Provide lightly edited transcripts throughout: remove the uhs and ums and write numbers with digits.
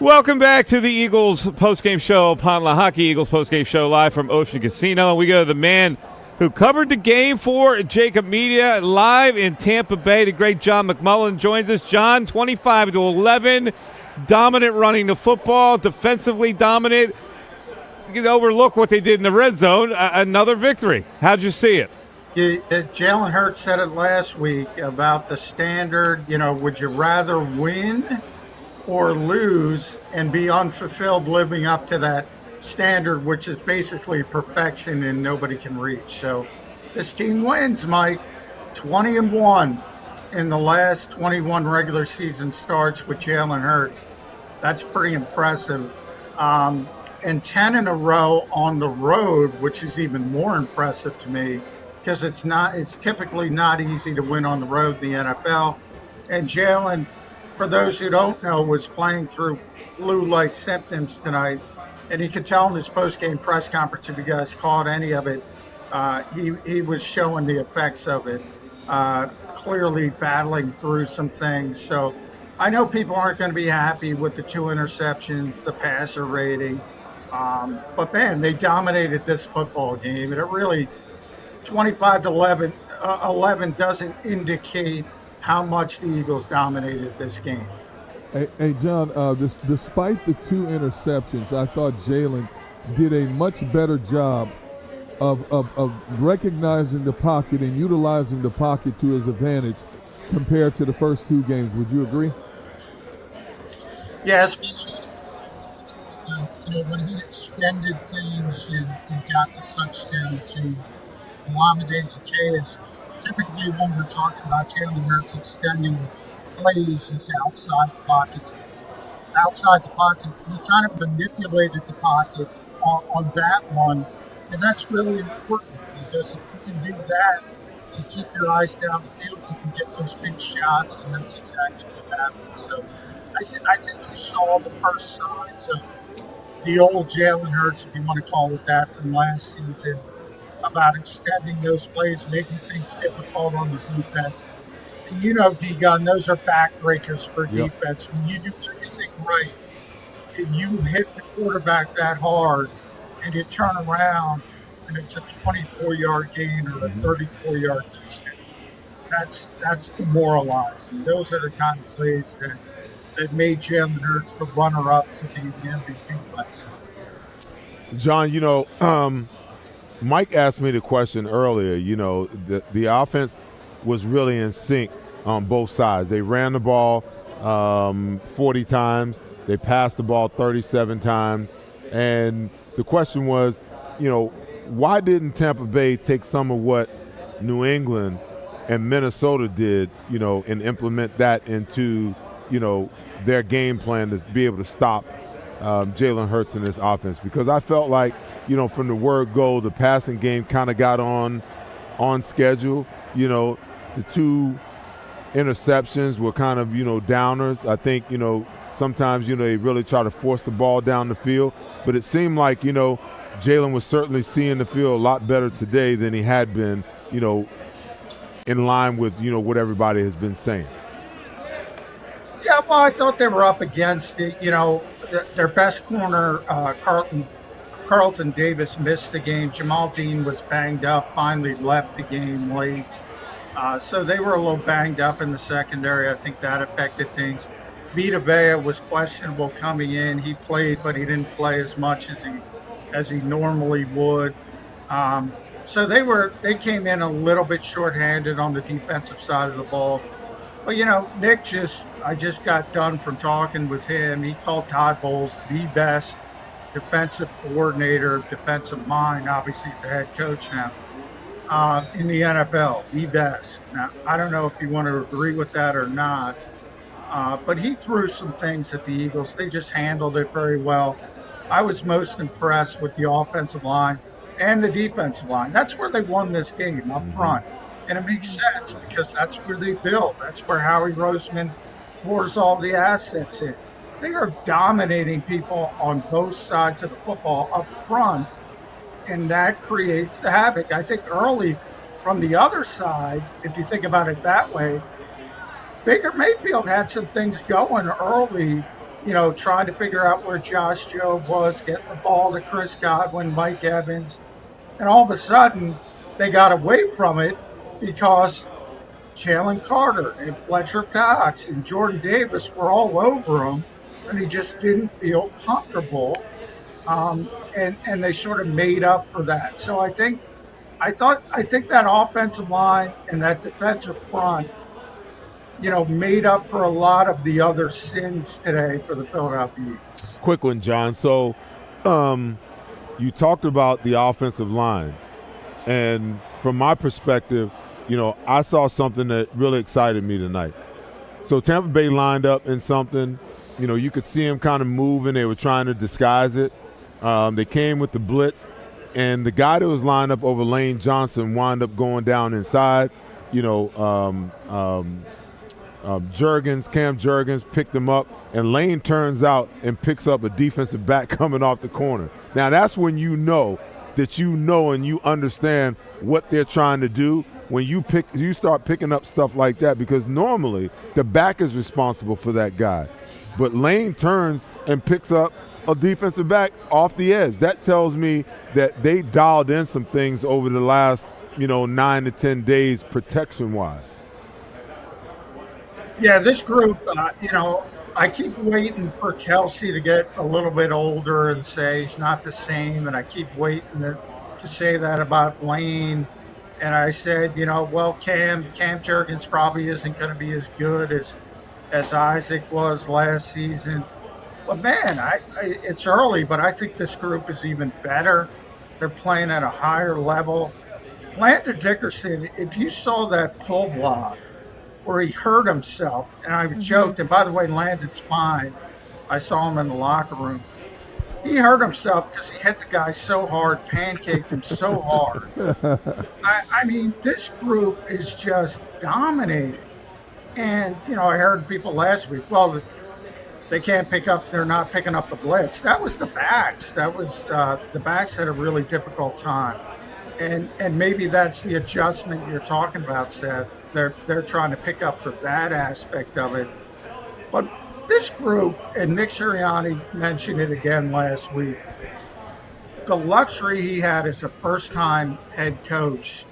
Welcome back to the Eagles postgame show upon Lehocky. Eagles postgame show live from Ocean Casino. We go to the man who covered the game for JAKIB Media live in Tampa Bay. The great John McMullen joins us. John, 25-11, dominant running the football, defensively dominant. You can overlook what they did in the red zone. Another victory. How'd you see it? Jalen Hurts said it last week about the standard. Would you rather win or lose and be unfulfilled living up to that standard, which is basically perfection and nobody can reach? So this team wins, Mike. 20-1 in the last 21 regular season starts with Jalen Hurts. That's pretty impressive. And 10 in a row on the road, which is even more impressive to me, because it's typically not easy to win on the road in the NFL. And Jalen, for those who don't know, was playing through flu-like symptoms tonight, and you could tell in his post-game press conference, if you guys caught any of it, he was showing the effects of it, clearly battling through some things. So I know people aren't going to be happy with the 2 interceptions, the passer rating, but man, they dominated this football game, and it really 25-11 doesn't indicate how much the Eagles dominated this game. Hey John, despite the 2 interceptions, I thought Jalen did a much better job of recognizing the pocket and utilizing the pocket to his advantage compared to the first 2 games. Would you agree? Yes. When he extended things and got the touchdown to Mohamed Zacchaeus, typically when we're talking about Jalen Hurts extending plays, is outside the pocket. Outside the pocket, he kind of manipulated the pocket on that one, and that's really important, because if you can do that, you keep your eyes down the field, you can get those big shots, and that's exactly what happened. So I think you saw the first signs of the old Jalen Hurts, if you want to call it that, from last season, about extending those plays, making things difficult on the defense. And D-Gun, those are backbreakers for defense. When you do everything right and you hit the quarterback that hard and you turn around and it's a 24-yard gain or a 34-yard touchdown, that's demoralizing. Those are the kind of plays that made Jalen Hurts the runner-up to be the MVP last season. John, Mike asked me the question earlier. The offense was really in sync on both sides. They ran the ball 40 times. They passed the ball 37 times. And the question was, why didn't Tampa Bay take some of what New England and Minnesota did, and implement that into, their game plan to be able to stop Jalen Hurts in this offense? Because I felt like, from the word go, the passing game kind of got on schedule. The 2 interceptions were kind of, downers. I think, sometimes, they really try to force the ball down the field. But it seemed like, Jalen was certainly seeing the field a lot better today than he had been, in line with, what everybody has been saying. Yeah, well, I thought they were up against it. Their best corner, Carlton Davis, missed the game. Jamal Dean was banged up, finally left the game late. So they were a little banged up in the secondary. I think that affected things. Vita Vea was questionable coming in. He played, but he didn't play as much as he normally would. So they came in a little bit shorthanded on the defensive side of the ball. But, Nick I just got done from talking with him. He called Todd Bowles the best defensive coordinator, defensive mind. Obviously, he's the head coach now in the NFL, the best. Now, I don't know if you want to agree with that or not, but he threw some things at the Eagles. They just handled it very well. I was most impressed with the offensive line and the defensive line. That's where they won this game up front. And it makes sense because that's where they build. That's where Howie Roseman pours all the assets in. They are dominating people on both sides of the football up front, and that creates the havoc. I think early from the other side, if you think about it that way, Baker Mayfield had some things going early trying to figure out where Josh Jobe was, getting the ball to Chris Godwin, Mike Evans. And all of a sudden, they got away from it because Jalen Carter and Fletcher Cox and Jordan Davis were all over him, and he just didn't feel comfortable. And they sort of made up for that. So I think that offensive line and that defensive front, made up for a lot of the other sins today for the Philadelphia Eagles. Quick one, John. So you talked about the offensive line. And from my perspective, I saw something that really excited me tonight. So Tampa Bay lined up in something, you could see them kind of moving. They were trying to disguise it. They came with the blitz. And the guy that was lined up over Lane Johnson wound up going down inside. Cam Jurgens picked him up, and Lane turns out and picks up a defensive back coming off the corner. Now that's when you know and you understand what they're trying to do when you start picking up stuff like that, because normally the back is responsible for that guy. But Lane turns and picks up a defensive back off the edge. That tells me that they dialed in some things over the last, 9 to 10 days protection-wise. Yeah, this group, I keep waiting for Kelsey to get a little bit older and say he's not the same, and I keep waiting to say that about Lane. And I said, Cam Jurgens probably isn't going to be as good as Isaac was last season. But, man, it's early, but I think this group is even better. They're playing at a higher level. Landon Dickerson, if you saw that pull block where he hurt himself, and I joked, and by the way, Landon's fine. I saw him in the locker room. He hurt himself because he hit the guy so hard, pancaked him so hard. I mean, this group is just dominating. And, I heard people last week, well, they're not picking up the blitz. That was the backs. The backs had a really difficult time. And maybe that's the adjustment you're talking about, Seth. They're trying to pick up for that aspect of it. But this group, and Nick Sirianni mentioned it again last week, the luxury he had as a first-time head coach.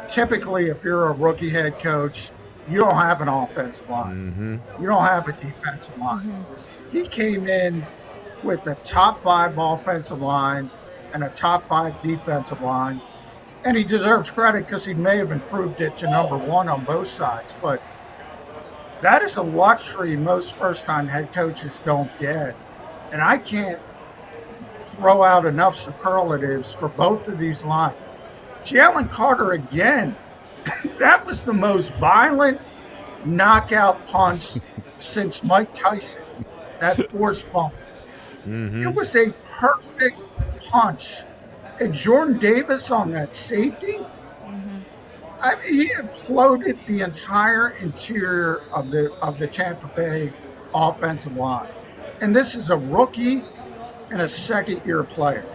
Typically, if you're a rookie head coach, you don't have an offensive line. Mm-hmm. You don't have a defensive line. Mm-hmm. He came in with a top 5 offensive line and a top 5 defensive line. And he deserves credit because he may have improved it to number 1 on both sides. But that is a luxury most first-time head coaches don't get. And I can't throw out enough superlatives for both of these lines. Jalen Carter, again, that was the most violent knockout punch since Mike Tyson, that force bump. Mm-hmm. It was a perfect punch. And Jordan Davis on that safety, I mean, he imploded the entire interior of the Tampa Bay offensive line. And this is a rookie and a second-year player.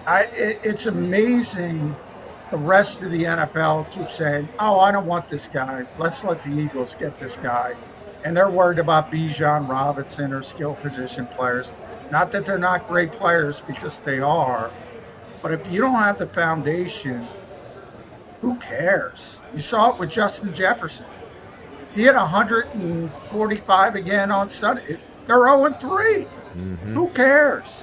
It's amazing. The rest of the NFL keeps saying, oh, I don't want this guy. Let's let the Eagles get this guy. And they're worried about Bijan Robinson or skill position players. Not that they're not great players, because they are. But if you don't have the foundation, who cares? You saw it with Justin Jefferson. He had 145 again on Sunday. They're 0-3. Mm-hmm. Who cares?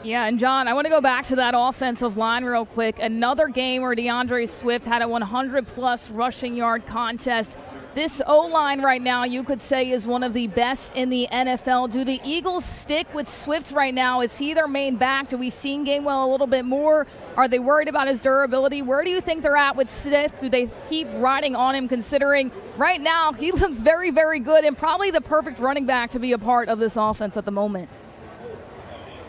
Yeah, and John, I want to go back to that offensive line real quick. Another game where DeAndre Swift had a 100-plus rushing yard contest. This O-line right now, you could say, is one of the best in the NFL. Do the Eagles stick with Swift right now? Is he their main back? Do we see Gainwell a little bit more? Are they worried about his durability? Where do you think they're at with Swift? Do they keep riding on him, considering right now he looks very, very good and probably the perfect running back to be a part of this offense at the moment?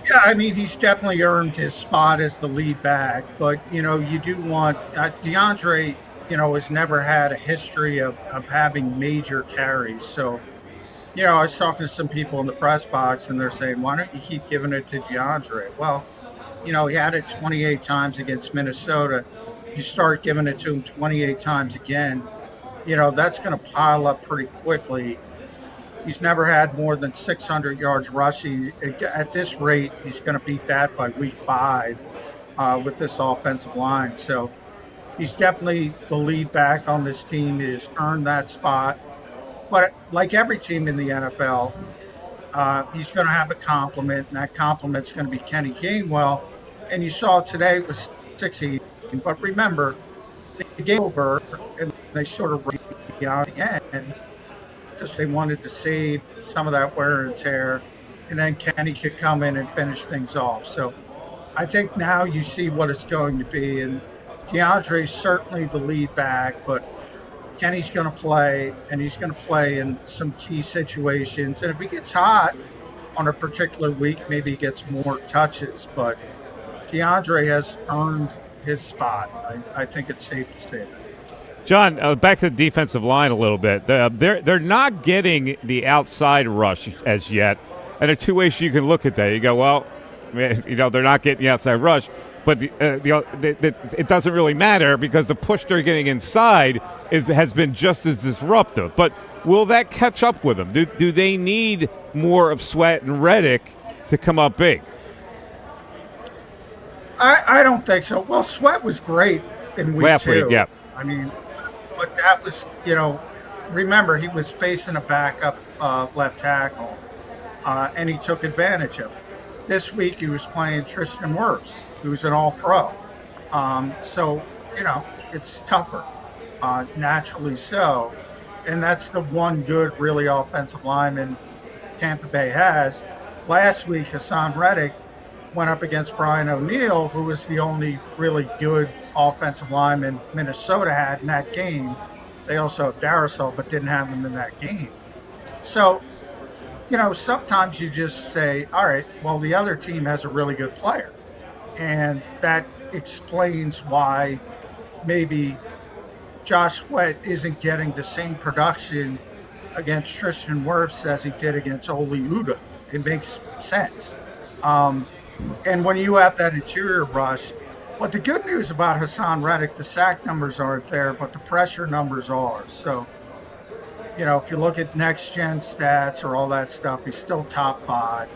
Yeah, I mean, he's definitely earned his spot as the lead back. But, you do want DeAndre, has never had a history of having major carries. So, I was talking to some people in the press box, and they're saying, why don't you keep giving it to DeAndre? Well, he had it 28 times against Minnesota. You start giving it to him 28 times again, that's going to pile up pretty quickly. He's never had more than 600 yards rushing. At this rate, he's going to beat that by week 5 with this offensive line. So he's definitely the lead back on this team. He has earned that spot. But like every team in the NFL, he's going to have a compliment, and that compliment's going to be Kenny Gainwell. And you saw today it was 16. But remember, the game over, and they sort of ran out at the end because they wanted to save some of that wear and tear, and then Kenny could come in and finish things off. So I think now you see what it's going to be, and DeAndre's certainly the lead back, but Kenny's going to play, and he's going to play in some key situations. And if he gets hot on a particular week, maybe he gets more touches, but DeAndre has earned his spot. I think it's safe to say that. John, back to the defensive line a little bit. They're not getting the outside rush as yet, and there are two ways you can look at that. You go, well, they're not getting the outside rush, but it doesn't really matter because the push they're getting inside has been just as disruptive. But will that catch up with them? Do they need more of Sweat and Reddick to come up big? I don't think so. Well, Sweat was great in week last 2. week, yeah. I mean, but that was, remember, he was facing a backup left tackle, and he took advantage of it. This week he was playing Tristan Wirfs, who's an all-pro. So, it's tougher, naturally so. And that's the one good, really offensive lineman Tampa Bay has. Last week, Hassan Reddick went up against Brian O'Neill, who was the only really good offensive lineman Minnesota had in that game. They also have Darrisaw, but didn't have him in that game. So, sometimes you just say, all right, well, the other team has a really good player. And that explains why maybe Josh Sweat isn't getting the same production against Tristan Wirfs as he did against Oli Udoh. It makes sense. And when you have that interior rush, but the good news about Hassan Reddick, the sack numbers aren't there, but the pressure numbers are. So, if you look at next-gen stats or all that stuff, he's still top 5.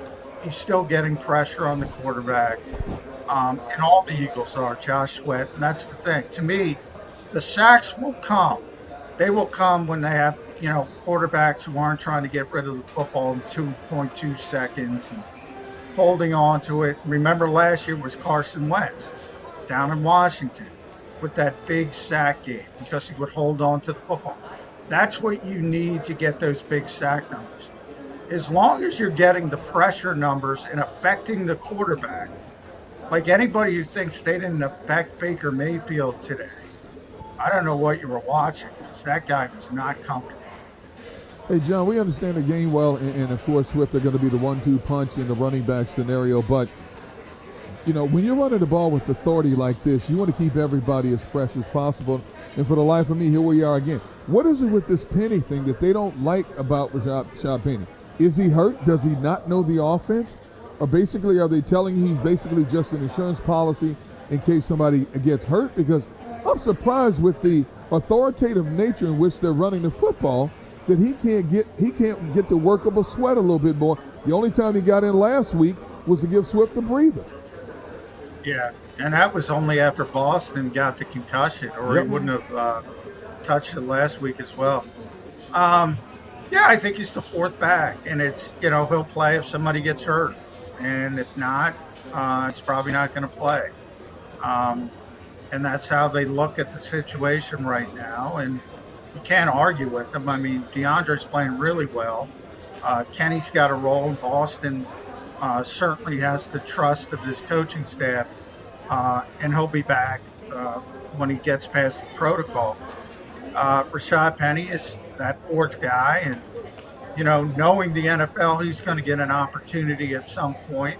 He's still getting pressure on the quarterback. And all the Eagles are, Josh Sweat. And that's the thing. To me, the sacks will come. They will come when they have, quarterbacks who aren't trying to get rid of the football in 2.2 seconds and holding on to it. Remember last year was Carson Wentz down in Washington with that big sack game because he would hold on to the football. That's what you need to get those big sack numbers. As long as you're getting the pressure numbers and affecting the quarterback, like anybody who thinks they didn't affect Baker Mayfield today, I don't know what you were watching because that guy was not comfortable. Hey, John, we understand that Gainwell and of course, Swift are going to be the 1-2 punch in the running back scenario, but, when you're running the ball with authority like this, you want to keep everybody as fresh as possible. And for the life of me, here we are again. What is it with this Penny thing that they don't like about Rashad Penny? Is he hurt? Does he not know the offense? Or basically, are they telling you he's basically just an insurance policy in case somebody gets hurt? Because I'm surprised with the authoritative nature in which they're running the football that he can't get the workable Sweat a little bit more. The only time he got in last week was to give Swift a breather. Yeah, and that was only after Boston got the concussion, or he wouldn't have touched it last week as well. Yeah, I think he's the 4th back, and it's, he'll play if somebody gets hurt. And if not, it's probably not going to play. And that's how they look at the situation right now. And you can't argue with them. I mean, DeAndre's playing really well. Kenny's got a role in Boston. Certainly has the trust of his coaching staff, and he'll be back when he gets past the protocol. Rashad Penny is that 4th guy, and knowing the NFL, he's going to get an opportunity at some point,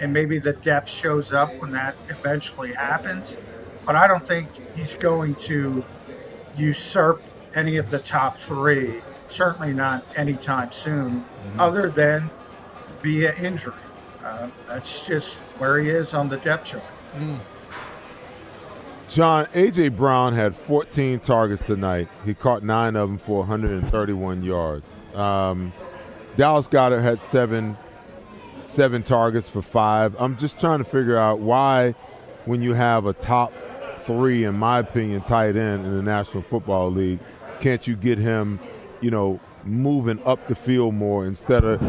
and maybe the depth shows up when that eventually happens. But I don't think he's going to usurp any of the top 3, certainly not anytime soon, other than via injury. That's just where he is on the depth chart. John, A.J. Brown had 14 targets tonight. He caught 9 of them for 131 yards. Dallas Goedert had seven targets for 5. I'm just trying to figure out why, when you have a top 3, in my opinion, tight end in the National Football League, can't you get him, moving up the field more instead of,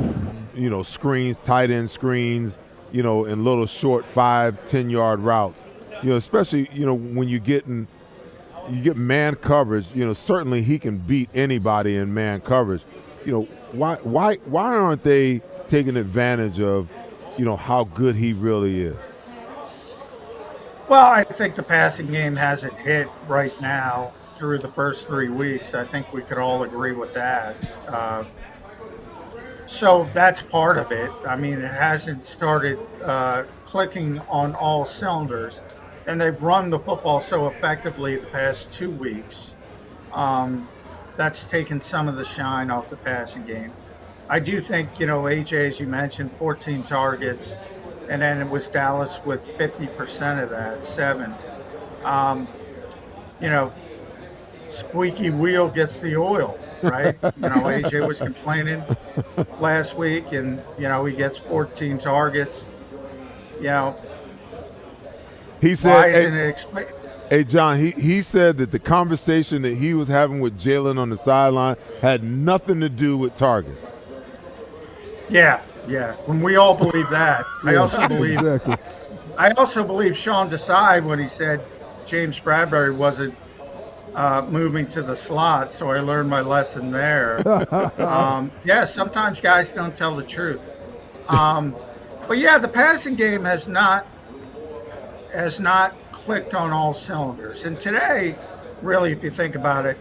screens, tight end screens, in little short 5-10 yard routes. Especially, when you get man coverage, certainly he can beat anybody in man coverage. Why aren't they taking advantage of, how good he really is? Well, I think the passing game hasn't hit right now through the first 3 weeks. I think we could all agree with that. So that's part of it. I mean, it hasn't started clicking on all cylinders, and they've run the football so effectively the past 2 weeks. That's taken some of the shine off the passing game. I do think, AJ, as you mentioned, 14 targets, and then it was Dallas with 50% of that, 7. Squeaky wheel gets the oil, right? AJ was complaining last week, and, he gets 14 targets. He said, hey, John, he said that the conversation that he was having with Jalen on the sideline had nothing to do with targets. Yeah. When we all believe that. I also believe exactly. I also believe Sean Desai when he said James Bradbury wasn't moving to the slot, so I learned my lesson there. Sometimes guys don't tell the truth. But yeah, the passing game has not clicked on all cylinders. And today, really, if you think about it,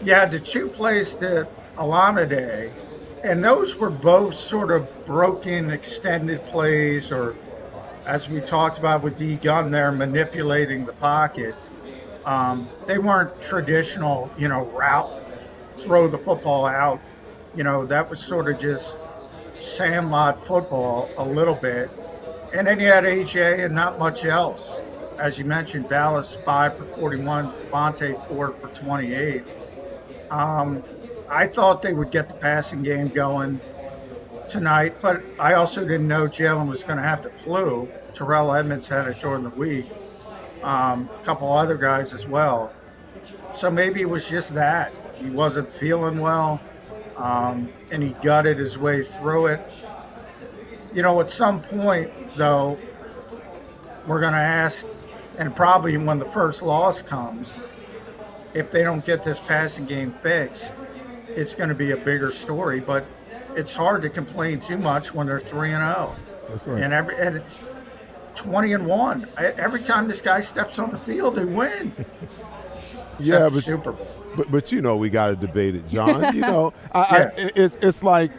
you had the 2 plays to Alameda, and those were both sort of broken, extended plays, or as we talked about with D. Gunn there, manipulating the pocket. They weren't traditional, route, throw the football out. That was sort of just sandlot football a little bit. And then you had AJ and not much else. As you mentioned, Dallas 5 for 41, Devontae 4 for 28. I thought they would get the passing game going tonight, but I also didn't know Jalen was going to have the flu. Terrell Edmonds had it during the week. A couple other guys as well. So maybe it was just that. He wasn't feeling well, and he gutted his way through it. At some point, though, we're going to ask, and probably when the first loss comes, if they don't get this passing game fixed, it's going to be a bigger story. But it's hard to complain too much when they're 3-0. That's right. And 20-1. Every time this guy steps on the field, they win. Yeah, but Super Bowl. But we got to debate it, John. It's like,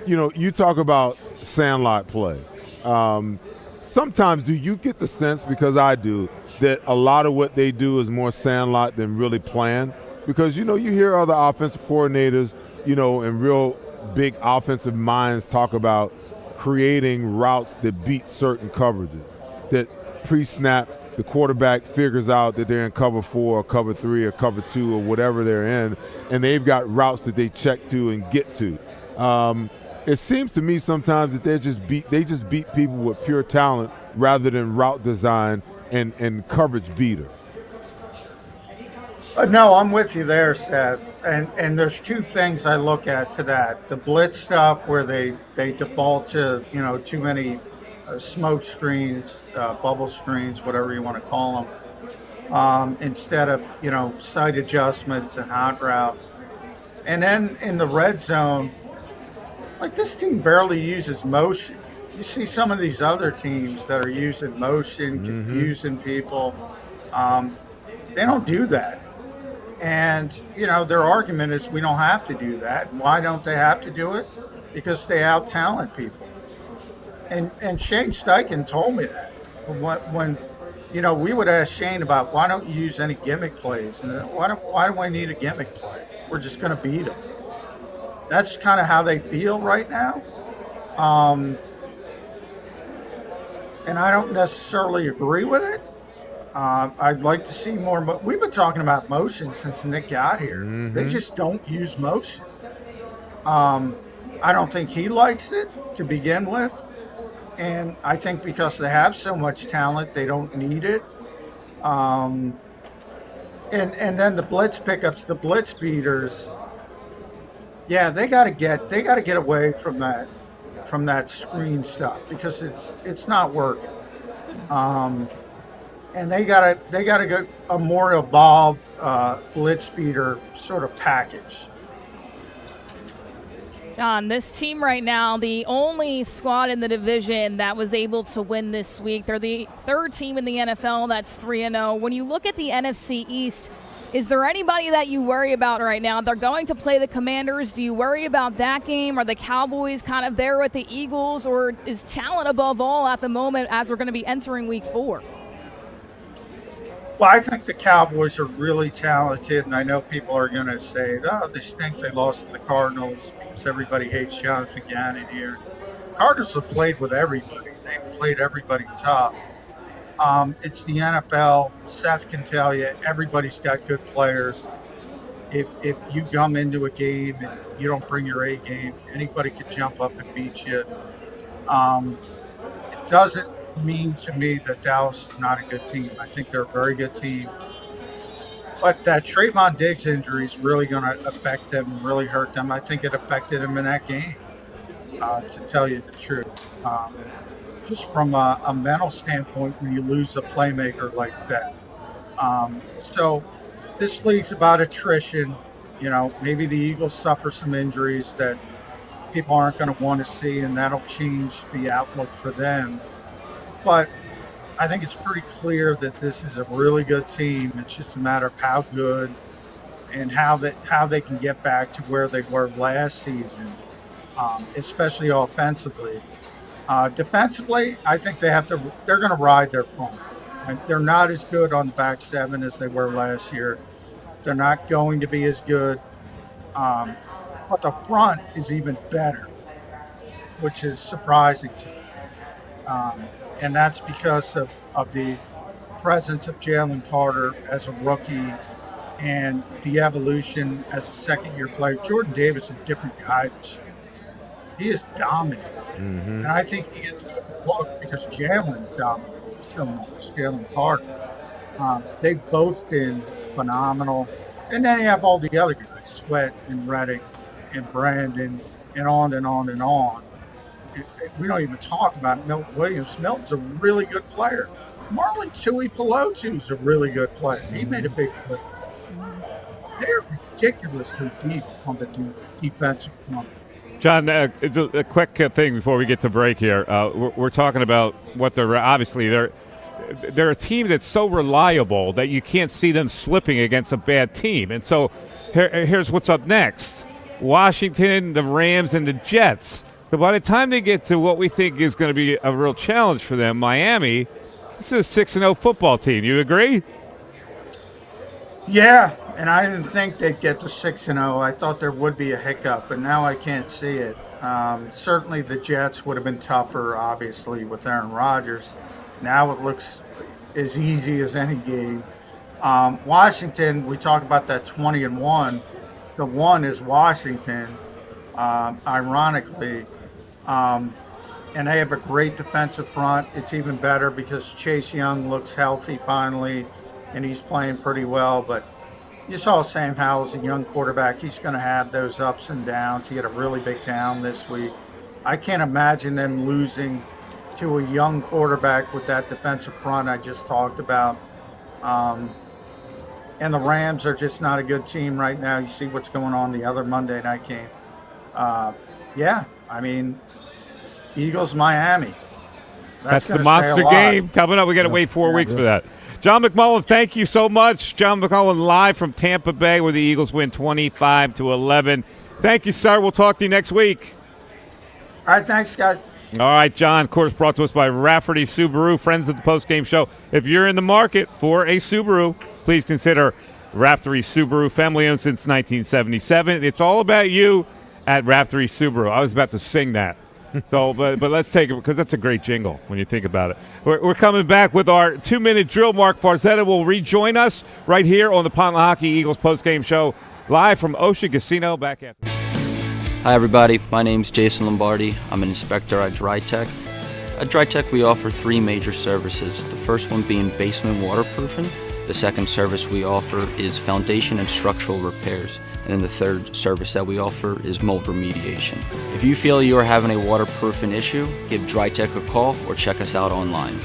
you talk about sandlot play. Sometimes do you get the sense, because I do, that a lot of what they do is more sandlot than really planned? Because, you hear other offensive coordinators, and real big offensive minds talk about creating routes that beat certain coverages, that pre-snap the quarterback figures out that they're in cover 4 or cover 3 or cover 2 or whatever they're in, and they've got routes that they check to and get to. It seems to me sometimes that they just beat people with pure talent rather than route design and coverage beaters. No, I'm with you there, Seth. And there's 2 things I look at to that. The blitz stuff where they default to, too many smoke screens, bubble screens, whatever you want to call them, instead of, sight adjustments and hot routes. And then in the red zone, like, this team barely uses motion. You see some of these other teams that are using motion, confusing people. They don't do that. And, their argument is we don't have to do that. Why don't they have to do it? Because they out-talent people. And Shane Steichen told me that. When we would ask Shane about, why don't you use any gimmick plays? And why do I need a gimmick play? We're just going to beat them. That's kind of how they feel right now. And I don't necessarily agree with it. I'd like to see more, but we've been talking about motion since Nick got here. They just don't use motion. I don't think he likes it to begin with. And I think because they have so much talent, they don't need it. And then the blitz pickups, the blitz beaters, yeah, they got to get away from that screen stuff because it's not working. And they got to go a more evolved blitz beater sort of package. John, this team right now, the only squad in the division that was able to win this week. They're the third team in the NFL that's 3-0. When you look at the NFC East, is there anybody that you worry about right now? They're going to play the Commanders. Do you worry about that game? Are the Cowboys kind of there with the Eagles? Or is talent above all at the moment as we're going to be entering week 4? Well, I think the Cowboys are really talented, and I know people are going to say, oh, they stink, they lost to the Cardinals because everybody hates Jonathan Gannon here. Cardinals have played with everybody. They've played everybody tough. It's the NFL. Seth can tell you, everybody's got good players. If you come into a game and you don't bring your A game, anybody could jump up and beat you. It doesn't mean to me that Dallas is not a good team. I think they're a very good team. But that Trayvon Diggs injury is really going to affect them and really hurt them. I think it affected them in that game, to tell you the truth. Just from a mental standpoint, when you lose a playmaker like that. So this league's about attrition. You know, maybe the Eagles suffer some injuries that people aren't going to want to see, and that'll change the outlook for them. But I think it's pretty clear that this is a really good team. It's just a matter of how good and how they can get back to where they were last season, especially offensively. Defensively, I think they're going to ride their form. They're not as good on the back seven as they were last year. They're not going to be as good. But the front is even better, which is surprising to me. And that's because of the presence of Jalen Carter as a rookie and the evolution as a second-year player. Jordan Davis is a different guy this year. He is dominant. Mm-hmm. And I think he gets a good look because Jalen's dominant so much, Jalen Carter. They've both been phenomenal. And then you have all the other guys, Sweat and Reddick and Brandon and on and on and on. We don't even talk about Milton Williams. Milton's a really good player. Marlon Tuipulotu is a really good player. He made a big play. They're ridiculously deep on the defensive front. John, a quick thing before we get to break here. We're talking about what they're obviously they're a team that's so reliable that you can't see them slipping against a bad team. And so here's what's up next: Washington, the Rams, and the Jets. So by the time they get to what we think is going to be a real challenge for them, Miami, this is a 6-0 football team. You agree? Yeah, and I didn't think they'd get to 6-0. I thought there would be a hiccup, but now I can't see it. Certainly the Jets would have been tougher, obviously, with Aaron Rodgers. Now it looks as easy as any game. Washington, we talk about that 20-1. The one is Washington, ironically. And they have a great defensive front. It's even better because Chase Young looks healthy finally, and he's playing pretty well. But you saw Sam Howell's a young quarterback. He's going to have those ups and downs. He had a really big down this week. I can't imagine them losing to a young quarterback with that defensive front I just talked about. And the Rams are just not a good team right now. You see what's going on the other Monday night game. Yeah, I mean, Eagles, Miami. That's the monster game coming up. We got to wait 4 weeks for that. John McMullen, thank you so much. John McMullen live from Tampa Bay where the Eagles win 25-11. Thank you, sir. We'll talk to you next week. All right, thanks, guys. All right, John, of course, brought to us by Rafferty Subaru, friends of the Postgame Show. If you're in the market for a Subaru, please consider Rafferty Subaru, family-owned since 1977. It's all about you at Rafferty Subaru. I was about to sing that. So, but let's take it because that's a great jingle when you think about it. We're coming back with our 2-minute drill. Mark Farzetta will rejoin us right here on the Lehocky Eagles postgame show live from Ocean Casino. Back after. Hi everybody, my name's Jason Lombardi. I'm an inspector at DryTech. At DryTech we offer 3 major services, the first one being basement waterproofing, the second service we offer is foundation and structural repairs, and then the third service that we offer is mold remediation. If you feel you are having a waterproofing issue, give DryTech a call or check us out online.